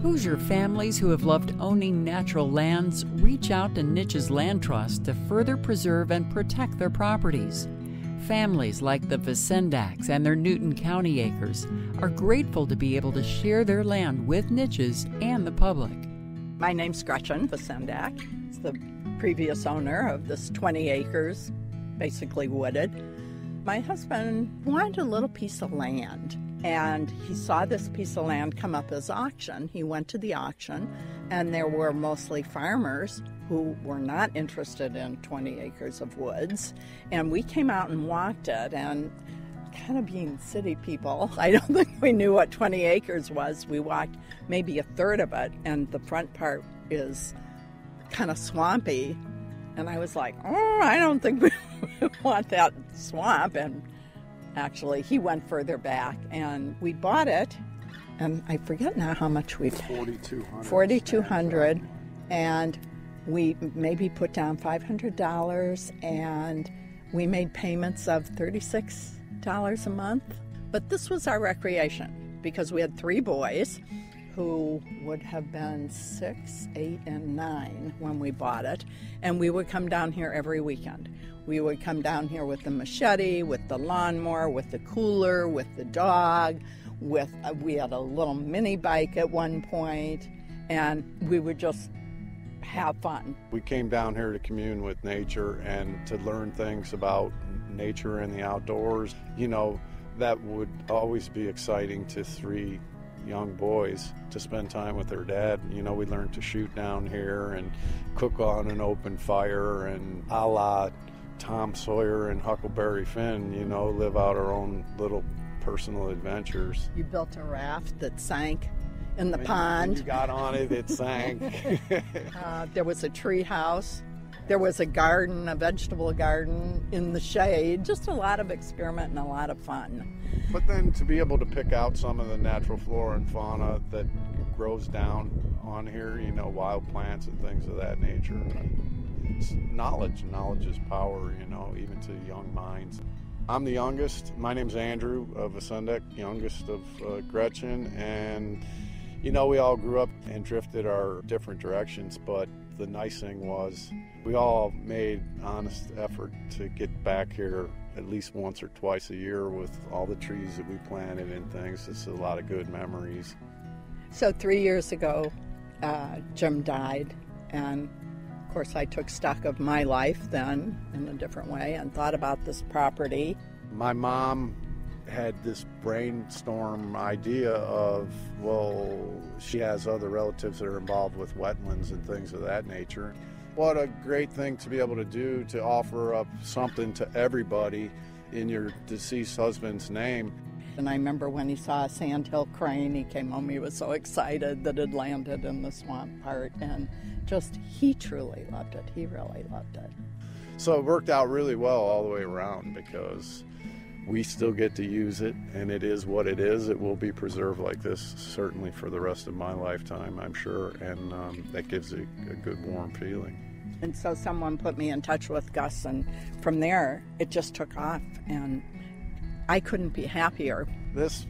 Hoosier families who have loved owning natural lands reach out to Niches Land Trust to further preserve and protect their properties. Families like the Vacendaks and their Newton County acres are grateful to be able to share their land with Niches and the public. My name's Gretchen Vacendak. It's the previous owner of this 20 acres, basically wooded. My husband wanted a little piece of land, and he saw this piece of land come up as auction. He went to the auction, and there were mostly farmers who were not interested in 20 acres of woods. And we came out and walked it, and kind of being city people, I don't think we knew what 20 acres was. We walked maybe a third of it, and the front part is kind of swampy. And I was like, oh, I don't think we want that swamp. And actually, he went further back, and we bought it. And I forget now how much we paid. $4,200. And we maybe put down $500, and we made payments of $36 a month. But this was our recreation, because we had 3 boys who would have been 6, 8, and 9 when we bought it. And we would come down here every weekend. We would come down here with the machete, with the lawnmower, with the cooler, with the dog, we had a little mini bike at one point, and we would just have fun. We came down here to commune with nature and to learn things about nature and the outdoors. You know, that would always be exciting to 3 young boys to spend time with their dad. You know, we learned to shoot down here and cook on an open fire, and a la Tom Sawyer and Huckleberry Finn, you know, live out our own little personal adventures. You built a raft that sank in the pond. When you got on it, it sank. There was a tree house. There was a garden, a vegetable garden in the shade. Just a lot of experiment and a lot of fun. But then to be able to pick out some of the natural flora and fauna that grows down on here, you know, wild plants and things of that nature. It's knowledge. Knowledge is power, you know, even to young minds. I'm the youngest. My name's Andrew Vacendak, youngest of Gretchen, and you know, we all grew up and drifted our different directions, but the nice thing was we all made honest effort to get back here at least once or twice a year with all the trees that we planted and things. It's a lot of good memories. So 3 years ago, Jim died, and of course I took stock of my life then in a different way and thought about this property. My mom had this brainstorm idea of, well, she has other relatives that are involved with wetlands and things of that nature. What a great thing to be able to do, to offer up something to everybody in your deceased husband's name. And I remember when he saw a sandhill crane, he came home, he was so excited that it landed in the swamp part, and just, he truly loved it. He really loved it. So it worked out really well all the way around, because we still get to use it, and it is what it is. It will be preserved like this certainly for the rest of my lifetime, I'm sure, and that gives it a good warm feeling. And so someone put me in touch with Gus, and from there it just took off, and I couldn't be happier. This,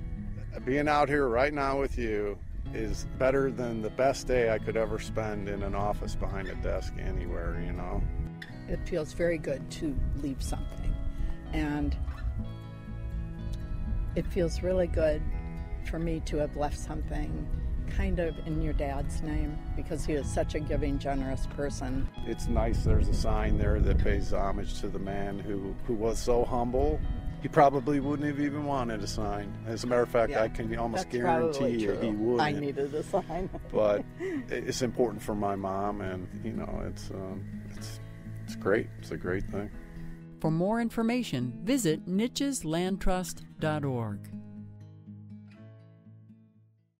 being out here right now with you, is better than the best day I could ever spend in an office behind a desk anywhere, you know. It feels very good to leave something, and it feels really good for me to have left something kind of in your dad's name, because he was such a giving, generous person. It's nice there's a sign there that pays homage to the man who was so humble. He probably wouldn't have even wanted a sign. As a matter of fact, yeah, I can almost guarantee you he wouldn't. I needed a sign. But it's important for my mom, and you know, it's great. It's a great thing. For more information, visit nicheslandtrust.org.